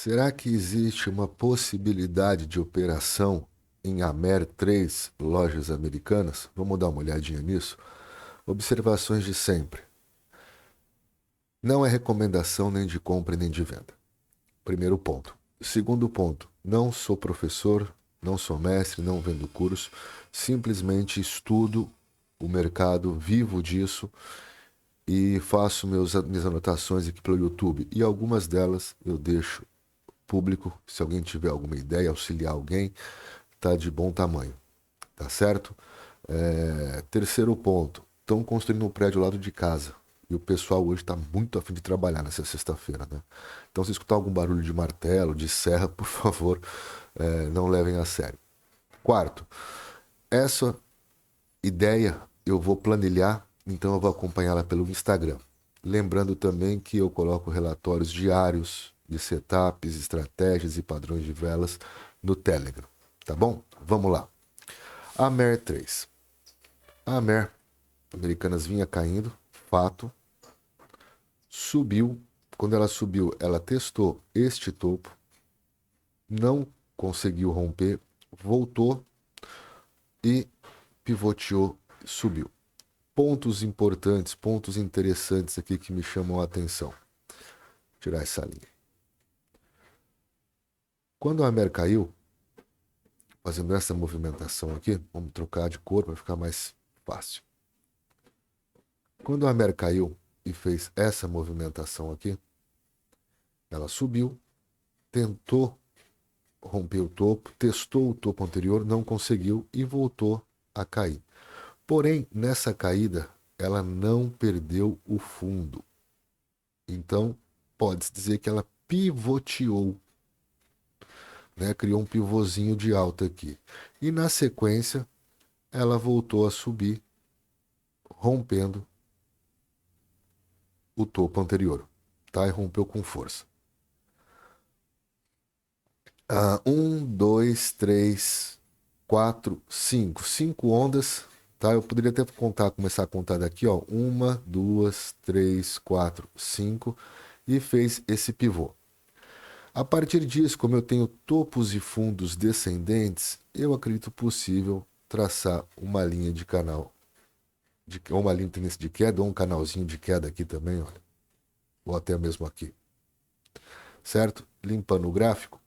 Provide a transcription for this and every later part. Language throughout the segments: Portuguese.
Será que existe uma possibilidade de operação em Amer 3 lojas americanas? Vamos dar uma olhadinha nisso. Observações de sempre. Não é recomendação nem de compra nem de venda. Primeiro ponto. Segundo ponto. Não sou professor, não sou mestre, não vendo curso. Simplesmente estudo o mercado, vivo disso e faço minhas anotações aqui pelo YouTube. E algumas delas eu deixo público. Se alguém tiver alguma ideia, auxiliar alguém, tá de bom tamanho, tá certo? Terceiro ponto, estão construindo um prédio ao lado de casa. E o pessoal hoje está muito afim de trabalhar nessa sexta-feira, né? Então, se escutar algum barulho de martelo, de serra, por favor, não levem a sério. Quarto, essa ideia eu vou planilhar, então eu vou acompanhá-la pelo Instagram. Lembrando também que eu coloco relatórios diários de setups, estratégias e padrões de velas no Telegram, tá bom? Vamos lá. A MER 3. A MER Americanas vinha caindo, fato, subiu. Quando ela subiu, ela testou este topo, não conseguiu romper, voltou e pivoteou, subiu. Pontos importantes, pontos interessantes aqui que me chamam a atenção. Vou tirar essa linha. Quando a Amer caiu, fazendo essa movimentação aqui, vamos trocar de cor para ficar mais fácil. Quando a Amer caiu e fez essa movimentação aqui, ela subiu, tentou romper o topo, testou o topo anterior, não conseguiu e voltou a cair. Porém, nessa caída, ela não perdeu o fundo. Então, pode-se dizer que ela pivoteou, né? Criou um pivôzinho de alta aqui. E na sequência, ela voltou a subir, rompendo o topo anterior, tá? E rompeu com força. Um, dois, três, quatro, cinco. Cinco ondas, tá? Eu poderia até começar a contar daqui, ó. Uma, duas, três, quatro, cinco. E fez esse pivô. A partir disso, como eu tenho topos e fundos descendentes, eu acredito possível traçar uma linha de canal, ou uma linha de tendência de queda, ou um canalzinho de queda aqui também, olha. Ou até mesmo aqui, certo? Limpando o gráfico.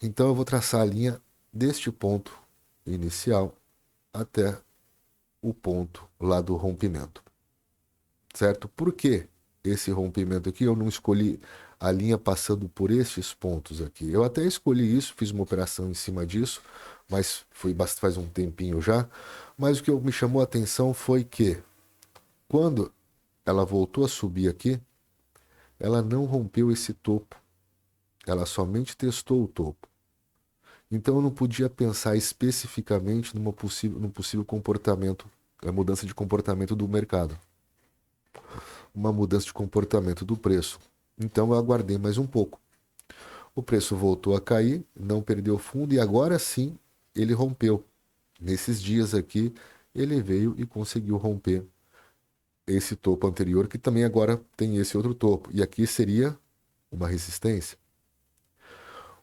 Então eu vou traçar a linha deste ponto inicial até o ponto lá do rompimento, certo? Por que esse rompimento aqui? Eu não escolhi a linha passando por estes pontos aqui. Eu até escolhi isso, fiz uma operação em cima disso, mas foi faz um tempinho já. Mas o que me chamou a atenção foi que quando ela voltou a subir aqui, ela não rompeu esse topo. Ela somente testou o topo. Então eu não podia pensar especificamente num possível comportamento, mudança de comportamento do mercado, uma mudança de comportamento do preço. Então eu aguardei mais um pouco. O preço voltou a cair, não perdeu fundo e agora sim ele rompeu. Nesses dias aqui, ele veio e conseguiu romper esse topo anterior, que também agora tem esse outro topo. E aqui seria uma resistência.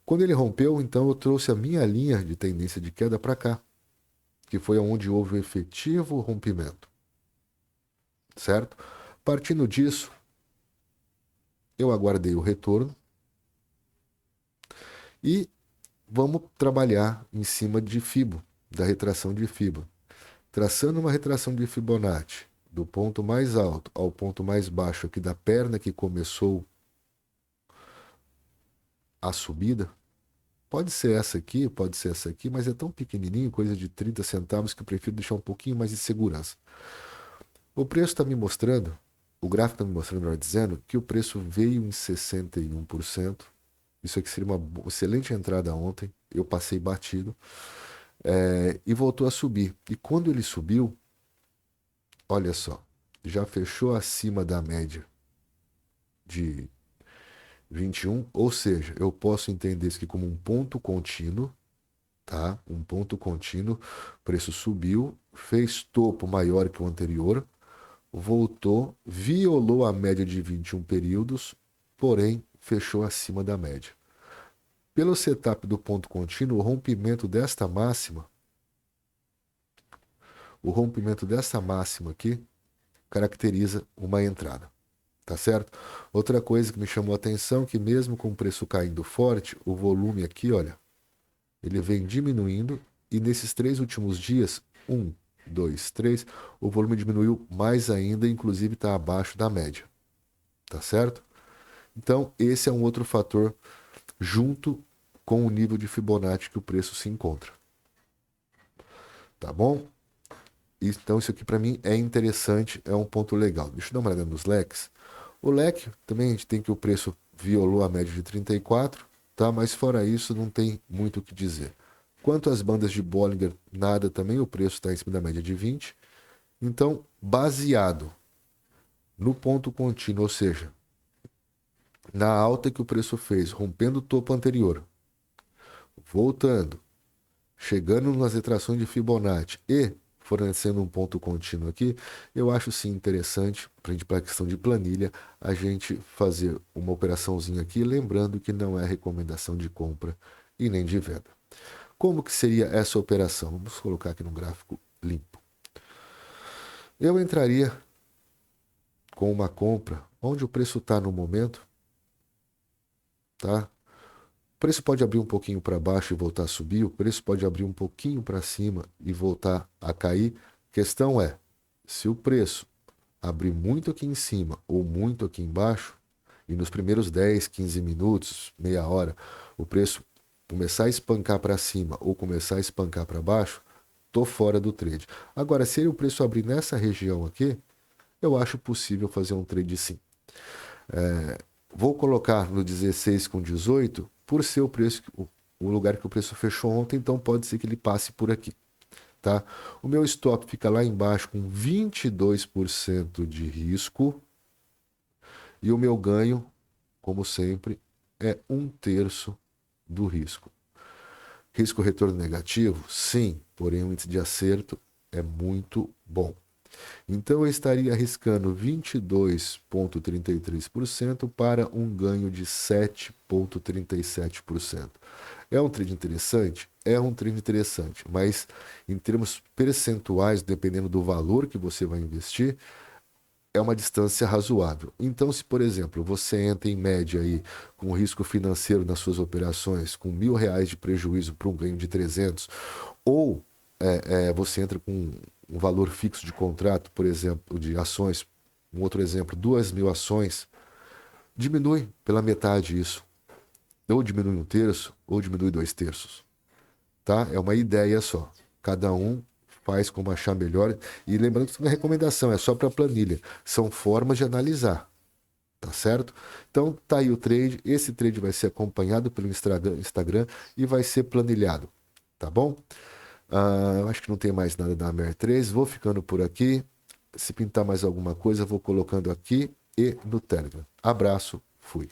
Quando ele rompeu, então eu trouxe a minha linha de tendência de queda para cá, que foi onde houve o efetivo rompimento, certo? Partindo disso, eu aguardei o retorno e vamos trabalhar em cima de Fibo, da retração de Fibo. Traçando uma retração de Fibonacci do ponto mais alto ao ponto mais baixo aqui da perna que começou a subida, pode ser essa aqui, pode ser essa aqui, mas é tão pequenininho, coisa de 30 centavos, que eu prefiro deixar um pouquinho mais de segurança. O preço está me mostrando, o gráfico está me mostrando, melhor dizendo, que o preço veio em 61%. Isso aqui seria uma excelente entrada ontem. Eu passei batido. E voltou a subir. E quando ele subiu, olha só, já fechou acima da média de 21. Ou seja, eu posso entender isso aqui como um ponto contínuo, tá? Um ponto contínuo. O preço subiu, fez topo maior que o anterior, voltou, violou a média de 21 períodos, porém fechou acima da média. Pelo setup do ponto contínuo, o rompimento dessa máxima aqui caracteriza uma entrada, tá certo? Outra coisa que me chamou a atenção, que mesmo com o preço caindo forte, o volume aqui, olha, ele vem diminuindo e nesses 3 últimos dias, 1, 2, 3, o volume diminuiu mais ainda, inclusive está abaixo da média, tá certo? Então, esse é um outro fator junto com o nível de Fibonacci que o preço se encontra, tá bom? Então, isso aqui para mim é interessante, é um ponto legal. Deixa eu dar uma olhada nos leques. O leque, também a gente tem que o preço violou a média de 34, tá? Mas fora isso, não tem muito o que dizer. Quanto às bandas de Bollinger, nada também, o preço está em cima da média de 20. Então, baseado no ponto contínuo, ou seja, na alta que o preço fez, rompendo o topo anterior, voltando, chegando nas retrações de Fibonacci e fornecendo um ponto contínuo aqui, eu acho sim interessante, para a questão de planilha, a gente fazer uma operaçãozinha aqui, lembrando que não é recomendação de compra e nem de venda. Como que seria essa operação? Vamos colocar aqui no gráfico limpo. Eu entraria com uma compra onde o preço está no momento, tá? O preço pode abrir um pouquinho para baixo e voltar a subir, o preço pode abrir um pouquinho para cima e voltar a cair. A questão é, se o preço abrir muito aqui em cima ou muito aqui embaixo, e nos primeiros 10, 15 minutos, meia hora, o preço começar a espancar para cima ou começar a espancar para baixo, tô fora do trade. Agora, se o preço abrir nessa região aqui, eu acho possível fazer um trade sim. Vou colocar no 16 com 18 por ser o preço, o lugar que o preço fechou ontem, então pode ser que ele passe por aqui, tá? O meu stop fica lá embaixo com 22% de risco e o meu ganho, como sempre, é 1/3 do risco. Risco retorno negativo? Sim, porém o índice de acerto é muito bom. Então eu estaria arriscando 22,33% para um ganho de 7,37%. É um trade interessante? É um trade interessante, mas em termos percentuais, dependendo do valor que você vai investir, é uma distância razoável. Então, se, por exemplo, você entra em média aí com risco financeiro nas suas operações, com R$ 1.000 de prejuízo para um ganho de 300, ou você entra com um valor fixo de contrato, por exemplo, de ações, um outro exemplo, 2.000 ações, diminui pela metade isso. Ou diminui 1/3, ou diminui 2/3. Tá? É uma ideia só. Cada um faz como achar melhor. E lembrando que isso não é recomendação, é só para planilha. São formas de analisar. Tá certo? Então tá aí o trade. Esse trade vai ser acompanhado pelo Instagram e vai ser planilhado. Tá bom? Eu acho que não tem mais nada da AMER3. Vou ficando por aqui. Se pintar mais alguma coisa, vou colocando aqui e no Telegram. Abraço, fui.